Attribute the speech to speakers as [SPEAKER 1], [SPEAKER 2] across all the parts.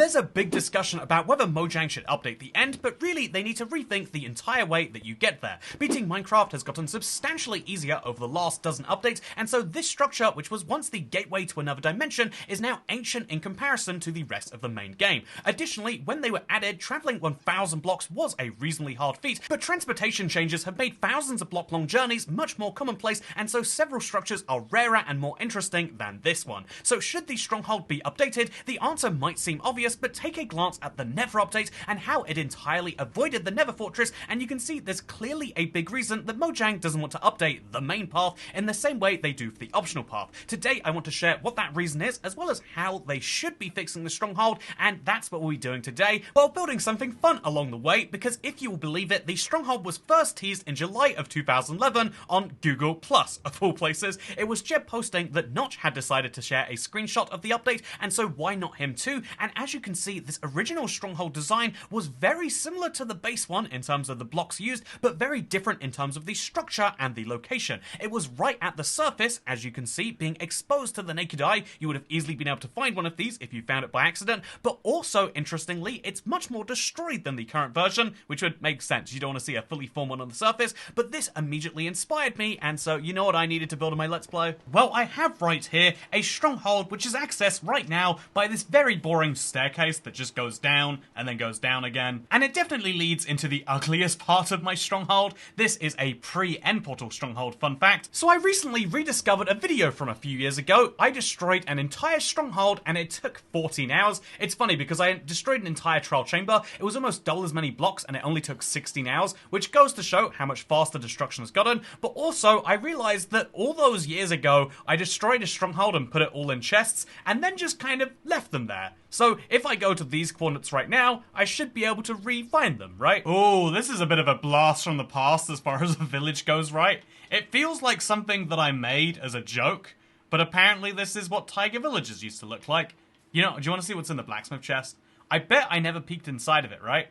[SPEAKER 1] There's a big discussion about whether Mojang should update the end, but really they need to rethink the entire way that you get there. Beating Minecraft has gotten substantially easier over the last dozen updates, and so this structure, which was once the gateway to another dimension, is now ancient in comparison to the rest of the main game. Additionally, when they were added, traveling 1,000 blocks was a reasonably hard feat, but transportation changes have made thousands of block-long journeys much more commonplace, and so several structures are rarer and more interesting than this one. So should the Stronghold be updated? The answer might seem obvious, but take a glance at the Nether update and how it entirely avoided the Nether Fortress, and you can see there's clearly a big reason that Mojang doesn't want to update the main path in the same way they do for the optional path. Today I want to share what that reason is, as well as how they should be fixing the Stronghold, and that's what we'll be doing today, while building something fun along the way, because if you will believe it, the Stronghold was first teased in July of 2011 on Google+, of all places. It was Jeb posting that Notch had decided to share a screenshot of the update, and so why not him too? And as you can see, this original Stronghold design was very similar to the base one in terms of the blocks used, but very different in terms of the structure and the location. It was right at the surface, as you can see, being exposed to the naked eye. You would have easily been able to find one of these if you found it by accident, but also, interestingly, it's much more destroyed than the current version, which would make sense. You don't want to see a fully formed one on the surface, but this immediately inspired me, and so you know what I needed to build in my Let's Play? Well, I have right here a Stronghold which is accessed right now by this very boring staircase that just goes down and then goes down again, and it definitely leads into the ugliest part of my Stronghold. This is a pre-end portal Stronghold, fun fact. So I recently rediscovered a video from a few years ago. I destroyed an entire Stronghold and it took 14 hours. It's funny because I destroyed an entire trial chamber. It was almost double as many blocks and it only took 16 hours, which goes to show how much faster destruction has gotten. But also I realized that all those years ago I destroyed a Stronghold and put it all in chests and then just kind of left them there. So if I go to these coordinates right now, I should be able to re-find them, right? Oh, this is a bit of a blast from the past as far as a village goes, right? It feels like something that I made as a joke, but apparently this is what tiger villages used to look like. You know, do you want to see what's in the blacksmith chest? I bet I never peeked inside of it, right?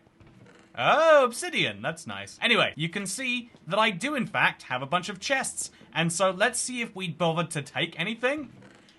[SPEAKER 1] Oh, obsidian, that's nice. Anyway, you can see that I do in fact have a bunch of chests, and so let's see if we bothered to take anything.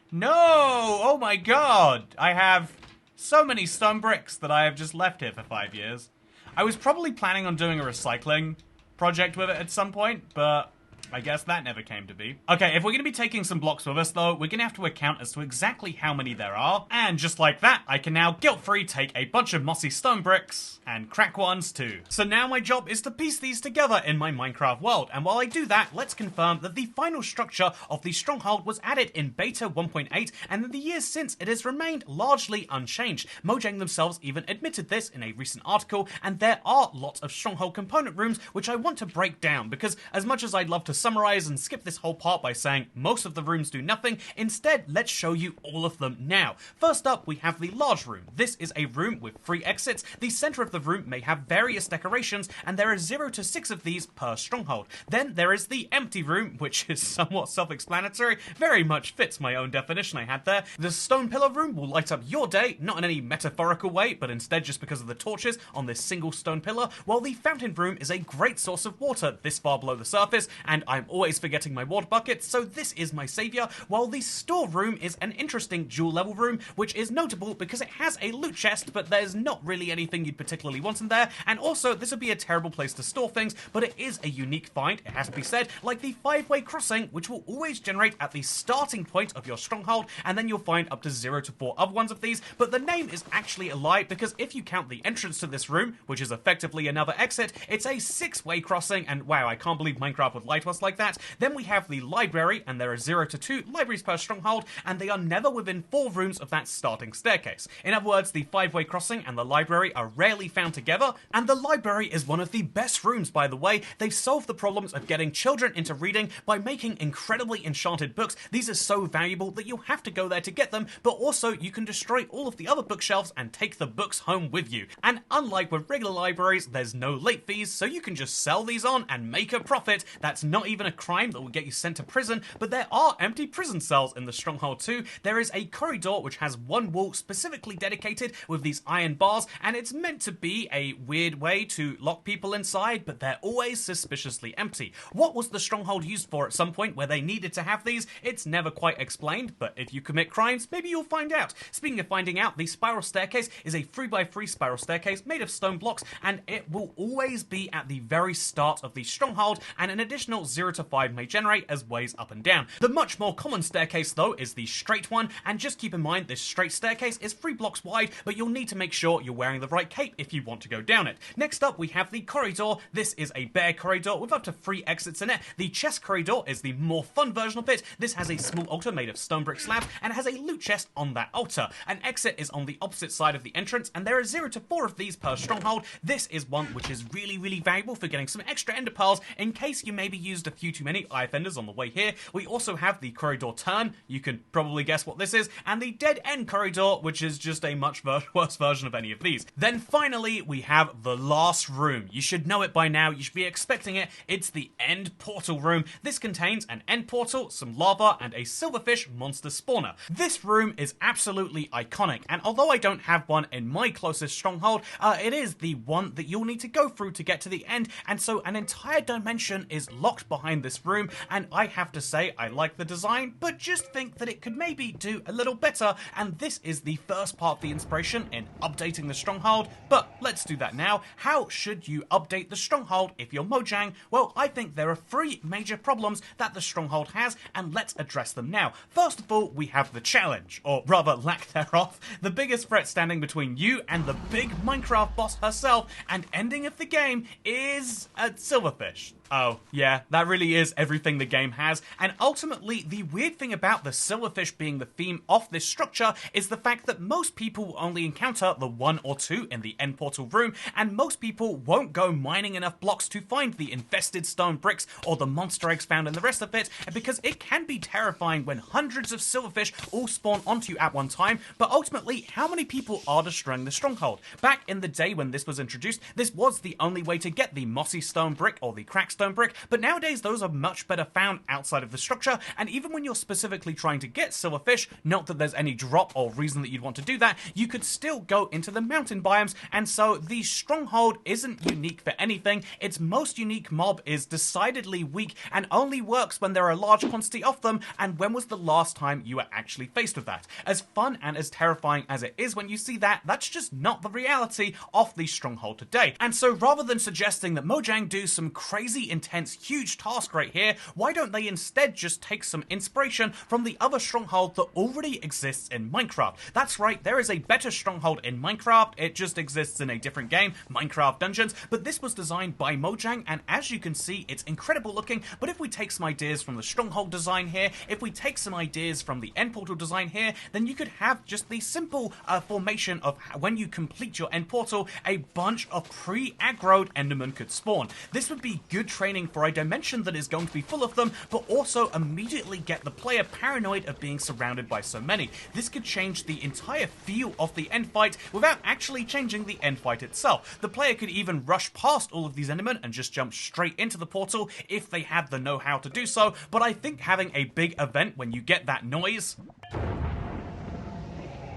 [SPEAKER 1] No! Oh my god! I have so many stone bricks that I have just left here for 5 years. I was probably planning on doing a recycling project with it at some point, but I guess that never came to be. Okay, if we're going to be taking some blocks with us, though, we're going to have to account as to exactly how many there are. And just like that, I can now guilt-free take a bunch of mossy stone bricks and crack ones too. So now my job is to piece these together in my Minecraft world. And while I do that, let's confirm that the final structure of the Stronghold was added in beta 1.8, and in the years since it has remained largely unchanged. Mojang themselves even admitted this in a recent article, and there are lots of Stronghold component rooms which I want to break down, because as much as I'd love to summarize and skip this whole part by saying most of the rooms do nothing, instead let's show you all of them now. First up, we have the large room. This is a room with 3 exits. The center of the room may have various decorations, and there are 0 to 6 of these per Stronghold. Then there is the empty room, which is somewhat self-explanatory, very much fits my own definition I had there. The stone pillar room will light up your day, not in any metaphorical way, but instead just because of the torches on this single stone pillar, while the fountain room is a great source of water this far below the surface, and I'm always forgetting my water bucket, so this is my savior, while the store room is an interesting dual level room, which is notable because it has a loot chest, but there's not really anything you'd particularly want in there, and also this would be a terrible place to store things, but it is a unique find, it has to be said, like the 5-way crossing, which will always generate at the starting point of your Stronghold, and then you'll find up to 0 to 4 other ones of these, but the name is actually a lie, because if you count the entrance to this room, which is effectively another exit, it's a 6-way crossing, and wow, I can't believe Minecraft would lie to us like that. Then we have the library, and there are 0 to 2 libraries per Stronghold, and they are never within 4 rooms of that starting staircase. In other words, the 5-way crossing and the library are rarely found together, and the library is one of the best rooms, by the way. They've solved the problems of getting children into reading by making incredibly enchanted books. These are so valuable that you'll have to go there to get them, but also you can destroy all of the other bookshelves and take the books home with you. And unlike with regular libraries, there's no late fees, so you can just sell these on and make a profit. That's not not even a crime that will get you sent to prison, but there are empty prison cells in the Stronghold 2. There is a corridor which has one wall specifically dedicated with these iron bars, and it's meant to be a weird way to lock people inside, but they're always suspiciously empty. What was the Stronghold used for at some point where they needed to have these? It's never quite explained, but if you commit crimes, maybe you'll find out. Speaking of finding out, the spiral staircase is a 3x3 spiral staircase made of stone blocks, and it will always be at the very start of the Stronghold, and an additional 0 to 5 may generate as ways up and down. The much more common staircase though is the straight one, and just keep in mind this straight staircase is 3 blocks wide, but you'll need to make sure you're wearing the right cape if you want to go down it. Next up we have the corridor. This is a bare corridor with up to 3 exits in it. The chest corridor is the more fun version of it. This has a small altar made of stone brick slabs and has a loot chest on that altar. An exit is on the opposite side of the entrance, and there are 0 to 4 of these per stronghold. This is one which is really valuable for getting some extra ender pearls in case you maybe used a few too many eye offenders on the way here. We also have the corridor turn, you can probably guess what this is, and the dead end corridor, which is just a much worse version of any of these. Then finally we have the last room. You should know it by now, you should be expecting it. It's the end portal room. This contains an end portal, some lava, and a silverfish monster spawner. This room is absolutely iconic, and although I don't have one in my closest stronghold, it is the one that you'll need to go through to get to the end, and so an entire dimension is locked behind this room, and I have to say I like the design, but just think that it could maybe do a little better, and this is the first part of the inspiration in updating the stronghold. But let's do that now. How should you update the stronghold if you're Mojang? Well, I think there are 3 major problems that the stronghold has, and let's address them now. First of all, we have the challenge, or rather lack thereof. The biggest threat standing between you and the big Minecraft boss herself and ending of the game is a silverfish. Oh, yeah, that really is everything the game has, and ultimately, the weird thing about the silverfish being the theme of this structure is the fact that most people will only encounter the 1 or 2 in the end portal room, and most people won't go mining enough blocks to find the infested stone bricks or the monster eggs found in the rest of it, because it can be terrifying when hundreds of silverfish all spawn onto you at one time. But ultimately, how many people are destroying the stronghold? Back in the day when this was introduced, this was the only way to get the mossy stone brick or the cracked stone brick, but nowadays those are much better found outside of the structure, and even when you're specifically trying to get silverfish, not that there's any drop or reason that you'd want to do that, you could still go into the mountain biomes, and so the stronghold isn't unique for anything. Its most unique mob is decidedly weak and only works when there are a large quantity of them, and when was the last time you were actually faced with that? As fun and as terrifying as it is when you see that, that's just not the reality of the stronghold today. And so rather than suggesting that Mojang do some crazy intense huge task right here, why don't they instead just take some inspiration from the other stronghold that already exists in Minecraft? That's right, there is a better stronghold in Minecraft, it just exists in a different game, Minecraft Dungeons, but this was designed by Mojang, and as you can see, it's incredible looking. But if we take some ideas from the stronghold design here, if we take some ideas from the end portal design here, then you could have just the simple formation of when you complete your end portal, a bunch of pre-aggroed endermen could spawn. This would be good training for a dimension that is going to be full of them, but also immediately get the player paranoid of being surrounded by so many. This could change the entire feel of the end fight without actually changing the end fight itself. The player could even rush past all of these endermen and just jump straight into the portal if they had the know-how to do so, but I think having a big event when you get that noise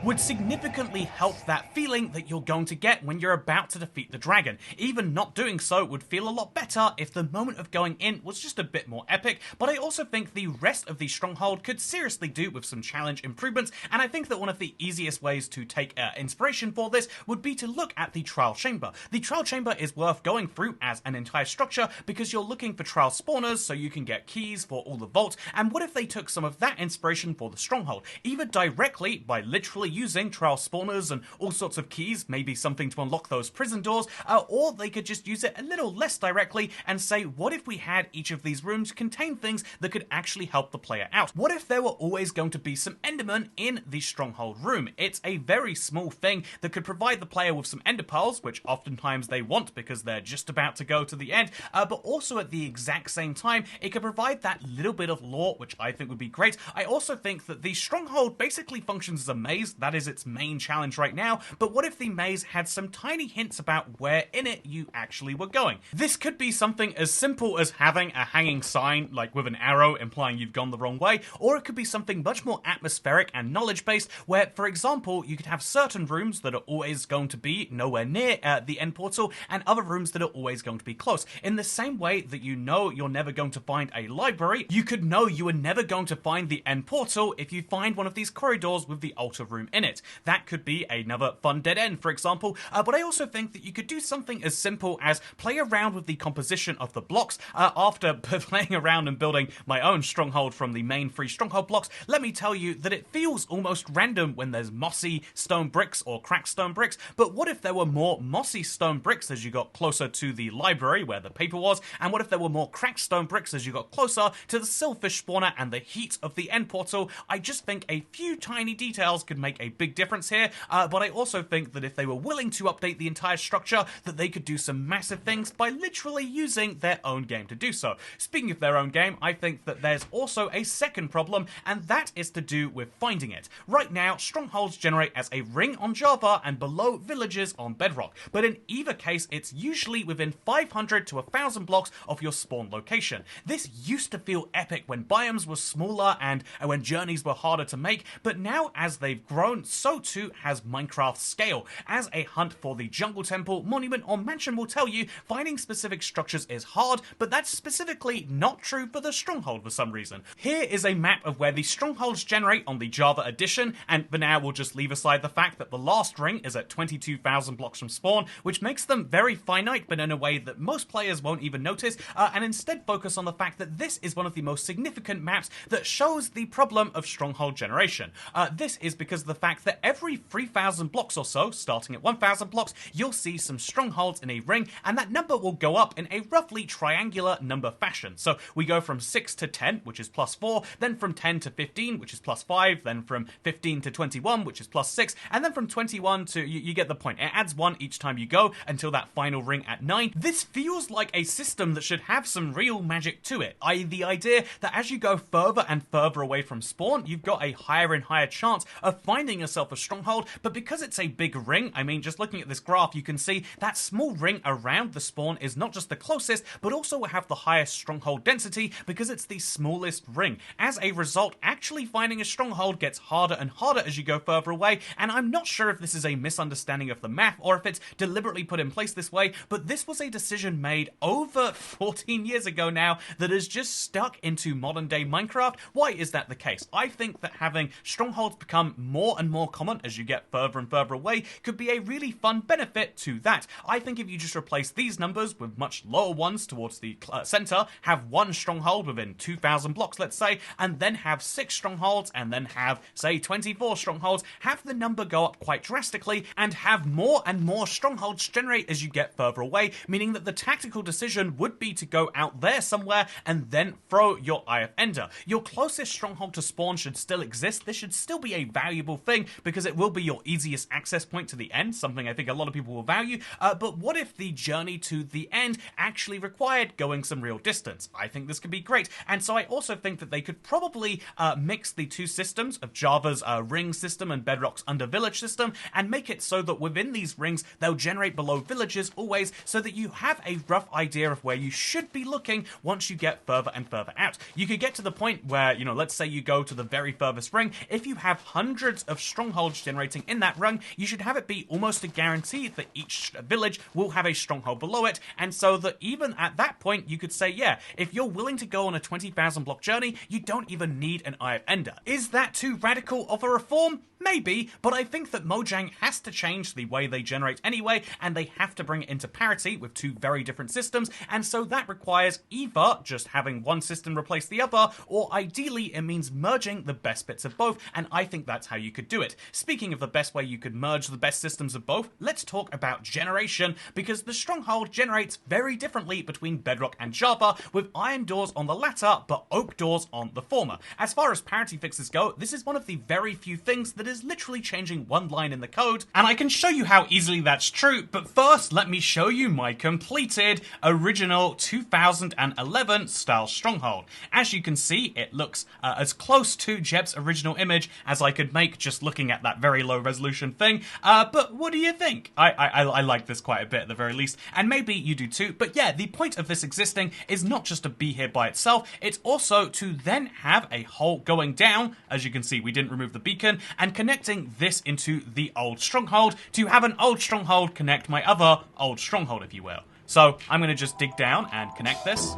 [SPEAKER 1] would significantly help that feeling that you're going to get when you're about to defeat the dragon. Even not doing so would feel a lot better if the moment of going in was just a bit more epic, but I also think the rest of the stronghold could seriously do with some challenge improvements, and I think that one of the easiest ways to take inspiration for this would be to look at the trial chamber. The trial chamber is worth going through as an entire structure because you're looking for trial spawners so you can get keys for all the vaults, and what if they took some of that inspiration for the stronghold, either directly by literally using trial spawners and all sorts of keys, maybe something to unlock those prison doors, or they could just use it a little less directly and say, what if we had each of these rooms contain things that could actually help the player out? What if there were always going to be some endermen in the stronghold room? It's a very small thing that could provide the player with some ender pearls, which oftentimes they want because they're just about to go to the end, but also at the exact same time, it could provide that little bit of lore, which I think would be great. I also think that the stronghold basically functions as a maze. that is its main challenge right now, but what if the maze had some tiny hints about where in it you actually were going? This could be something as simple as having a hanging sign, like with an arrow implying you've gone the wrong way, or it could be something much more atmospheric and knowledge-based, where, for example, you could have certain rooms that are always going to be nowhere near the end portal, and other rooms that are always going to be close. In the same way that you know you're never going to find a library, you could know you are never going to find the end portal if you find one of these corridors with the altar room in it. That could be another fun dead end, for example, but I also think that you could do something as simple as play around with the composition of the blocks. After playing around and building my own stronghold from the main 3 stronghold blocks, let me tell you that it feels almost random when there's mossy stone bricks or cracked stone bricks, but what if there were more mossy stone bricks as you got closer to the library where the paper was, and what if there were more cracked stone bricks as you got closer to the silverfish spawner and the heat of the end portal? I just think a few tiny details could make a big difference here, but I also think that if they were willing to update the entire structure, that they could do some massive things by literally using their own game to do so. Speaking of their own game, I think that there's also a second problem, and that is to do with finding it. Right now, strongholds generate as a ring on Java and below villages on Bedrock, but in either case, it's usually within 500 to 1,000 blocks of your spawn location. This used to feel epic when biomes were smaller and when journeys were harder to make, but now as they've grown, so too has Minecraft's scale. As a hunt for the jungle temple, monument, or mansion will tell you, finding specific structures is hard, but that's specifically not true for the stronghold for some reason. Here is a map of where the strongholds generate on the Java edition, and for now we'll just leave aside the fact that the last ring is at 22,000 blocks from spawn, which makes them very finite, but in a way that most players won't even notice, and instead focus on the fact that this is one of the most significant maps that shows the problem of stronghold generation. This is because of the fact that every 3,000 blocks or so, starting at 1,000 blocks, you'll see some strongholds in a ring, and that number will go up in a roughly triangular number fashion. So we go from 6 to 10, which is +4, then from 10 to 15, which is +5, then from 15 to 21, which is +6, and then from 21 to, you get the point. It adds 1 each time you go until that final ring at 9. This feels like a system that should have some real magic to it, i.e. the idea that as you go further and further away from spawn, you've got a higher and higher chance of finding yourself a stronghold, but because it's a big ring, I mean, just looking at this graph, you can see that small ring around the spawn is not just the closest, but also will have the highest stronghold density because it's the smallest ring. As a result, actually finding a stronghold gets harder and harder as you go further away, and I'm not sure if this is a misunderstanding of the map or if it's deliberately put in place this way, but this was a decision made over 14 years ago now that is just stuck into modern day Minecraft. Why is that the case? I think that having strongholds become more and more common as you get further and further away could be a really fun benefit to that. I think if you just replace these numbers with much lower ones towards the center, have 1 stronghold within 2,000 blocks, let's say, and then have 6 strongholds, and then have, say, 24 strongholds, have the number go up quite drastically, and have more and more strongholds generate as you get further away, meaning that the tactical decision would be to go out there somewhere and then throw your Eye of Ender. Your closest stronghold to spawn should still exist. This should still be a valuable thing because it will be your easiest access point to the end, something I think a lot of people will value, but what if the journey to the end actually required going some real distance? I think this could be great, and so I also think that they could probably mix the two systems of Java's ring system and Bedrock's under village system and make it so that within these rings they'll generate below villages always, so that you have a rough idea of where you should be looking once you get further and further out. You could get to the point where, you know, let's say you go to the very furthest ring, if you have hundreds of strongholds generating in that ring, you should have it be almost a guarantee that each village will have a stronghold below it, and so that even at that point you could say, yeah, if you're willing to go on a 20,000 block journey, you don't even need an Eye of Ender. Is that too radical of a reform? Maybe, but I think that Mojang has to change the way they generate anyway, and they have to bring it into parity with 2 very different systems, and so that requires either just having one system replace the other, or ideally it means merging the best bits of both, and I think that's how you could do it. Speaking of the best way you could merge the best systems of both, let's talk about generation, because the Stronghold generates very differently between Bedrock and Java, with iron doors on the latter, but oak doors on the former. As far as parity fixes go, this is one of the very few things that that is literally changing one line in the code, and I can show you how easily that's true, but first let me show you my completed original 2011 style Stronghold. As you can see, it looks as close to Jeb's original image as I could make just looking at that very low resolution thing, but what do you think? I like this quite a bit at the very least, and maybe you do too, but yeah, the point of this existing is not just to be here by itself, it's also to then have a hole going down, as you can see we didn't remove the beacon, and connecting this into the old Stronghold to have an old Stronghold connect my other old Stronghold, if you will. So I'm going to just dig down and connect this.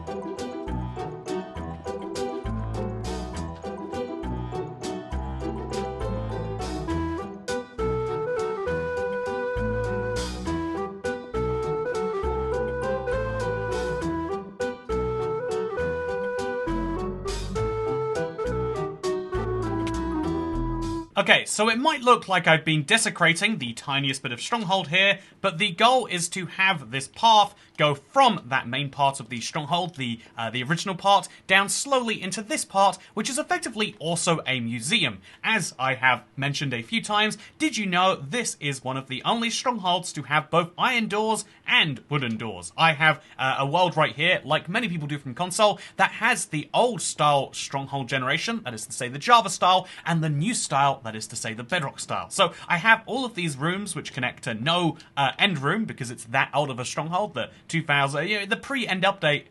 [SPEAKER 1] Okay, so it might look like I've been desecrating the tiniest bit of Stronghold here, but the goal is to have this path go from that main part of the Stronghold, the original part, down slowly into this part, which is effectively also a museum. As I have mentioned a few times, did you know this is one of the only Strongholds to have both iron doors and wooden doors? I have a world right here, like many people do from console, that has the old style Stronghold generation, that is to say the Java style, and the new style, that is to say the Bedrock style. So I have all of these rooms which connect to no end room, because it's that old of a Stronghold, the 2000, the pre-end update,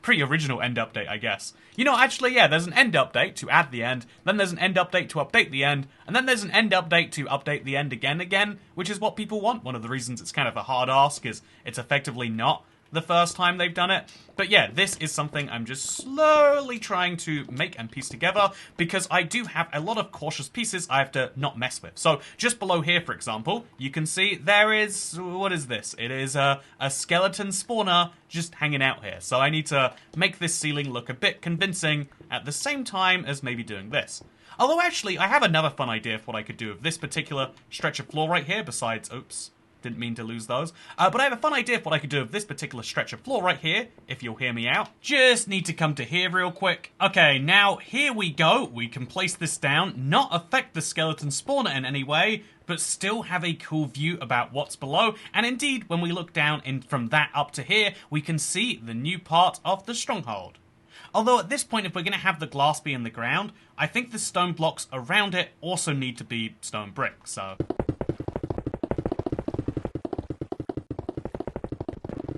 [SPEAKER 1] pre-original end update, I guess. You know, actually, yeah, there's an end update to add the end, then there's an end update to update the end, and then there's an end update to update the end again, which is what people want. One of the reasons it's kind of a hard ask is it's effectively not the first time they've done it. But yeah, this is something I'm just slowly trying to make and piece together, because I do have a lot of cautious pieces I have to not mess with. So just below here, for example, you can see there is, what is this? It is a skeleton spawner just hanging out here. So I need to make this ceiling look a bit convincing at the same time as maybe doing this. Although actually, I have another fun idea for what I could do with this particular stretch of floor right here, besides, oops, didn't mean to lose those. But I have a fun idea for what I could do with this particular stretch of floor right here, if you'll hear me out. Just need to come to here real quick. Okay, now here we go. We can place this down, not affect the skeleton spawner in any way, but still have a cool view about what's below. And indeed, when we look down from that up to here, we can see the new part of the Stronghold. Although at this point, if we're going to have the glass be in the ground, I think the stone blocks around it also need to be stone brick, so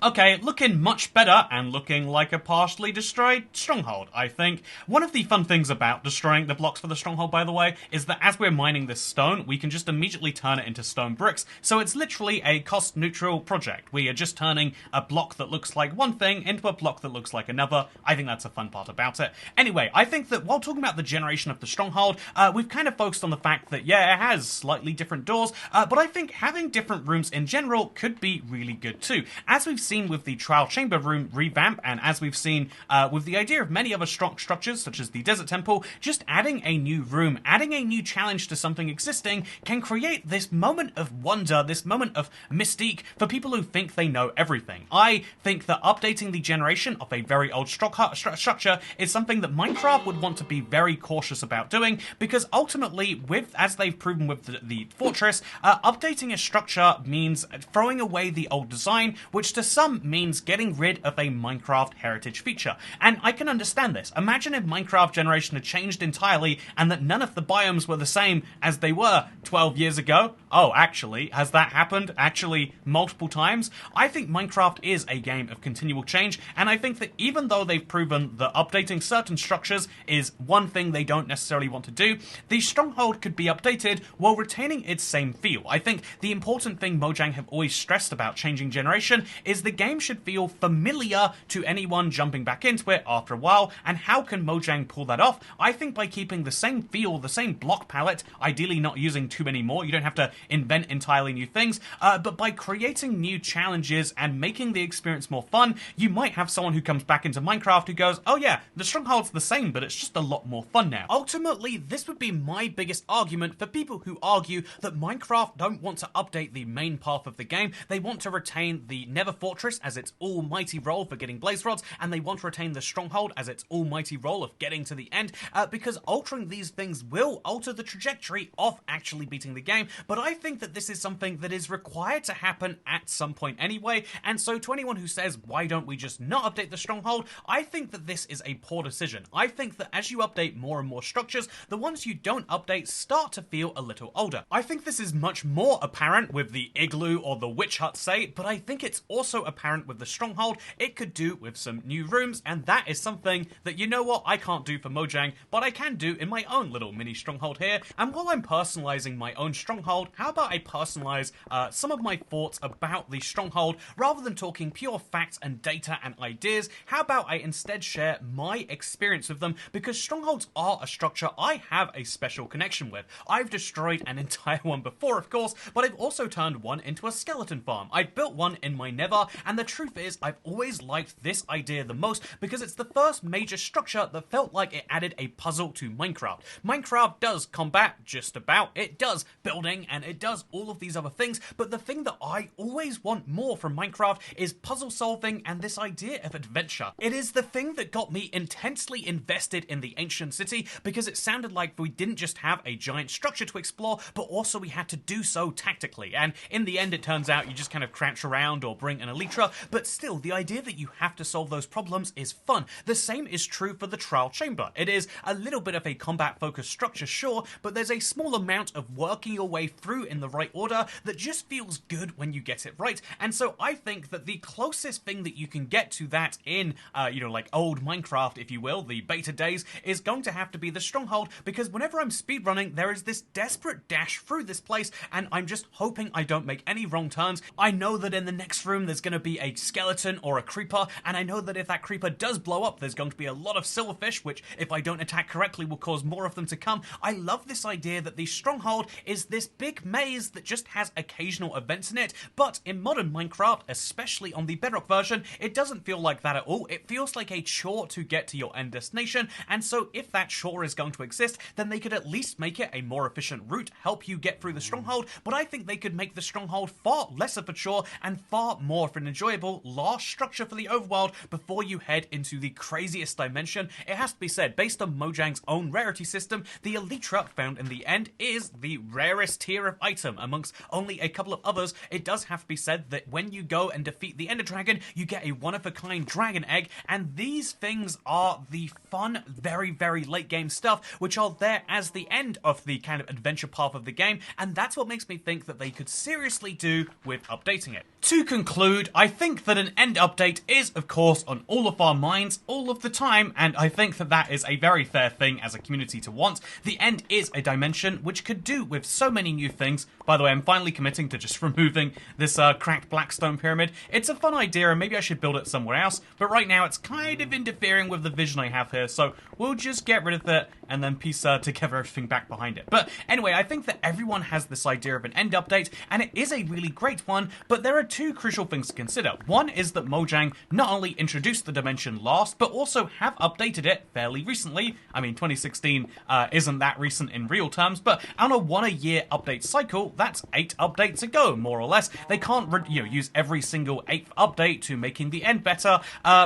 [SPEAKER 1] okay, looking much better and looking like a partially destroyed Stronghold, I think. One of the fun things about destroying the blocks for the Stronghold, by the way, is that as we're mining this stone, we can just immediately turn it into stone bricks, so it's literally a cost-neutral project. We are just turning a block that looks like one thing into a block that looks like another. I think that's a fun part about it. Anyway, I think that while talking about the generation of the Stronghold, we've kind of focused on the fact that, yeah, it has slightly different doors, but I think having different rooms in general could be really good too. As we've seen with the Trial Chamber room revamp, and as we've seen with the idea of many other structures, such as the Desert Temple, just adding a new room, adding a new challenge to something existing can create this moment of wonder, this moment of mystique for people who think they know everything. I think that updating the generation of a very old structure is something that Minecraft would want to be very cautious about doing, because ultimately, as they've proven with the Fortress, updating a structure means throwing away the old design, which to some means getting rid of a Minecraft heritage feature. And I can understand this. Imagine if Minecraft generation had changed entirely and that none of the biomes were the same as they were 12 years ago. Oh, actually, has that happened? Actually, multiple times? I think Minecraft is a game of continual change, and I think that even though they've proven that updating certain structures is one thing they don't necessarily want to do, the Stronghold could be updated while retaining its same feel. I think the important thing Mojang have always stressed about changing generation is the game should feel familiar to anyone jumping back into it after a while, and how can Mojang pull that off? I think by keeping the same feel, the same block palette, ideally not using too many more, you don't have to invent entirely new things, but by creating new challenges and making the experience more fun, you might have someone who comes back into Minecraft who goes, oh yeah, the Stronghold's the same, but it's just a lot more fun now. Ultimately, this would be my biggest argument for people who argue that Minecraft don't want to update the main path of the game, they want to retain the Nether Fortress Fortress as its almighty role for getting blaze rods, and they want to retain the Stronghold as its almighty role of getting to the end, because altering these things will alter the trajectory of actually beating the game. But I think that this is something that is required to happen at some point anyway, and so to anyone who says, why don't we just not update the Stronghold, I think that this is a poor decision. I think that as you update more and more structures, the ones you don't update start to feel a little older. I think this is much more apparent with the Igloo or the Witch Hut, say, but I think it's also apparent with the Stronghold. It could do with some new rooms, and that is something that, you know what, I can't do for Mojang, but I can do in my own little mini Stronghold here. And while I'm personalizing my own Stronghold, how about I personalize some of my thoughts about the Stronghold rather than talking pure facts and data and ideas? How about I instead share my experience with them, because Strongholds are a structure I have a special connection with. I've destroyed an entire one before, of course, but I've also turned one into a skeleton farm. I built one in my nether, and the truth is I've always liked this idea the most because it's the first major structure that felt like it added a puzzle to Minecraft. Minecraft does combat, just about, it does building, and it does all of these other things, but the thing that I always want more from Minecraft is puzzle solving and this idea of adventure. It is the thing that got me intensely invested in the ancient city, because it sounded like we didn't just have a giant structure to explore, but also we had to do so tactically, and in the end it turns out you just kind of crouch around or bring an elytra, but still the idea that you have to solve those problems is fun. The same is true for the trial chamber. It is a little bit of a combat focused structure, sure, but there's a small amount of working your way through in the right order that just feels good when you get it right. And so I think that the closest thing that you can get to that in like old Minecraft, if you will, the beta days, is going to have to be the Stronghold, because whenever I'm speedrunning there is this desperate dash through this place and I'm just hoping I don't make any wrong turns. I know that in the next room there's going to be a skeleton or a creeper, and I know that if that creeper does blow up there's going to be a lot of silverfish, which if I don't attack correctly will cause more of them to come. I love this idea that the Stronghold is this big maze that just has occasional events in it, but in modern Minecraft, especially on the Bedrock version, it doesn't feel like that at all. It feels like a chore to get to your end destination, and so if that chore is going to exist, then they could at least make it a more efficient route, help you get through the Stronghold, but I think they could make the Stronghold far less of a chore and far more of an enjoyable last structure for the overworld before you head into the craziest dimension. It has to be said, based on Mojang's own rarity system, the Elytra found in the end is the rarest tier of item amongst only a couple of others. It does have to be said that when you go and defeat the Ender Dragon, you get a one-of-a-kind dragon egg, and these things are the fun, very, very late game stuff, which are there as the end of the kind of adventure path of the game, and that's what makes me think that they could seriously do with updating it. To conclude, I think that an end update is, of course, on all of our minds all of the time, and I think that that is a very fair thing as a community to want. The end is a dimension which could do with so many new things. By the way, I'm finally committing to just removing this cracked blackstone pyramid. It's a fun idea, and maybe I should build it somewhere else, but right now it's kind of interfering with the vision I have here, so we'll just get rid of it and then piece together everything back behind it. But anyway, I think that everyone has this idea of an end update, and it is a really great one, but there are two crucial things to consider. One is that Mojang not only introduced the dimension last, but also have updated it fairly recently. I mean, 2016 isn't that recent in real terms, but on a one-a-year update cycle, that's 8 updates ago, more or less. They can't use every single 8th update to making the end better,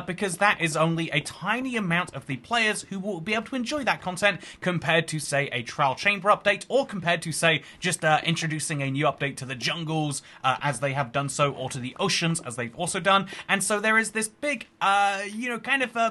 [SPEAKER 1] because that is only a tiny amount of the players who will be able to enjoy that content compared to, say, a trial chamber update, or compared to, say, just introducing a new update to the jungles, as they have done so, or to the oceans, as they've also done. And so there is this big,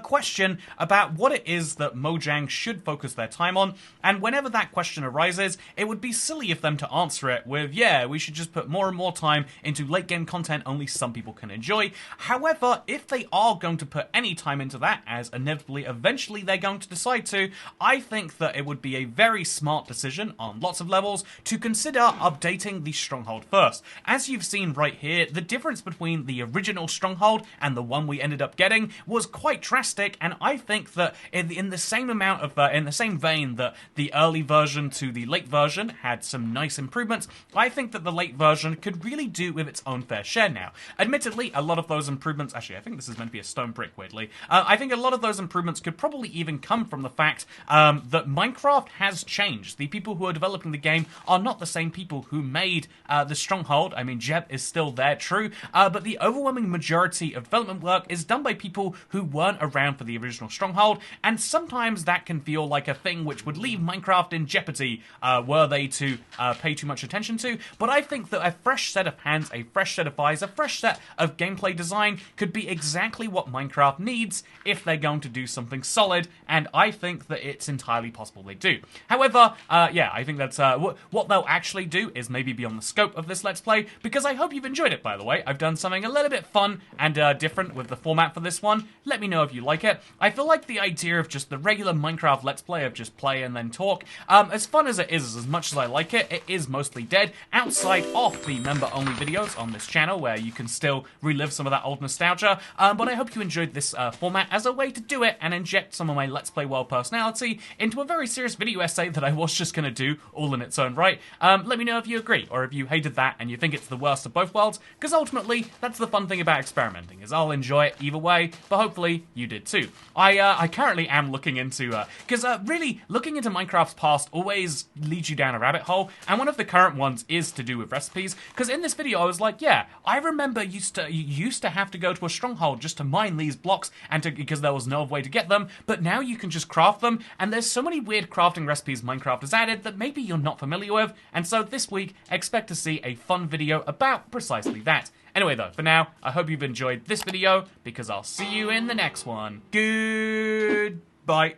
[SPEAKER 1] question about what it is that Mojang should focus their time on, and whenever that question arises, it would be silly of them to answer it with, yeah, we should just put more and more time into late game content only some people can enjoy. However, if they are going to put any time into that, as inevitably eventually they're going to decide to, I think that it would be a very smart decision on lots of levels to consider updating the Stronghold first. As you've seen right here, the difference between the original Stronghold and the one we ended up getting was quite drastic, and I think that in the same amount of in the same vein that the early version to the late version had some nice improvements, I think that the late version could really do with its own fair share now. Admittedly, a lot of those improvements, actually I think this is meant to be a stone brick, weirdly, I think a lot of those improvements could probably even come from the fact that Minecraft has changed. The people who are developing the game are not the same people who made the Stronghold. I mean, Jeb is still there, true, but the overwhelming majority of development work is done by people who weren't around for the original Stronghold, and sometimes that can feel like a thing which would leave Minecraft in jeopardy were they to pay too much attention to. But I think that a fresh set of hands, a fresh set of eyes, a fresh set of gameplay design could be exactly what Minecraft needs if they're going to do something solid, and I think that it's entirely possible they do. However, yeah, I think that's what they'll actually do is maybe beyond the scope of this Let's Play, because I hope you've enjoyed it, by the way. I've done something a little bit fun and different with the format for this one. Let me know if you like it. I feel like the idea of just the regular Minecraft Let's Play of just play and then talk, as fun as it is, as much as I like it, it is mostly dead outside of the member-only videos on this channel where you can still relive some of that old nostalgia, but I hope you enjoyed this format as a way to do it and inject some of my Let's Play World personality into a very serious video essay that I was just going to do all in its own right. Let me know if you agree, or if you hated that and you think it's the worst of both worlds, because ultimately, that's the fun thing about experimenting, is I'll enjoy it either way, but hopefully you did too. I currently am looking into, because really, looking into Minecraft's past always leads you down a rabbit hole, and one of the current ones is to do with recipes, because in this video I was like, yeah, I remember you used to have to go to a stronghold just to mine these blocks, and because there was no way to get them, but now you can just craft them, and there's so many weird crafting recipes Minecraft has added that maybe you're not familiar with, and so this week, expect to see a fun video about precisely that. Anyway though, for now, I hope you've enjoyed this video, because I'll see you in the next one. Goodbye.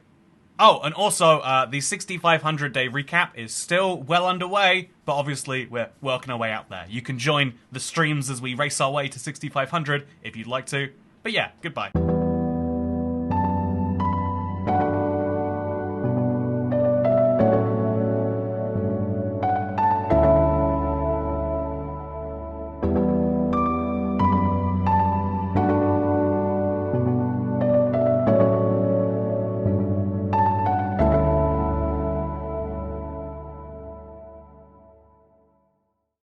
[SPEAKER 1] Oh, and also, the 6,500 day recap is still well underway, but obviously we're working our way out there. You can join the streams as we race our way to 6,500 if you'd like to. But yeah, goodbye.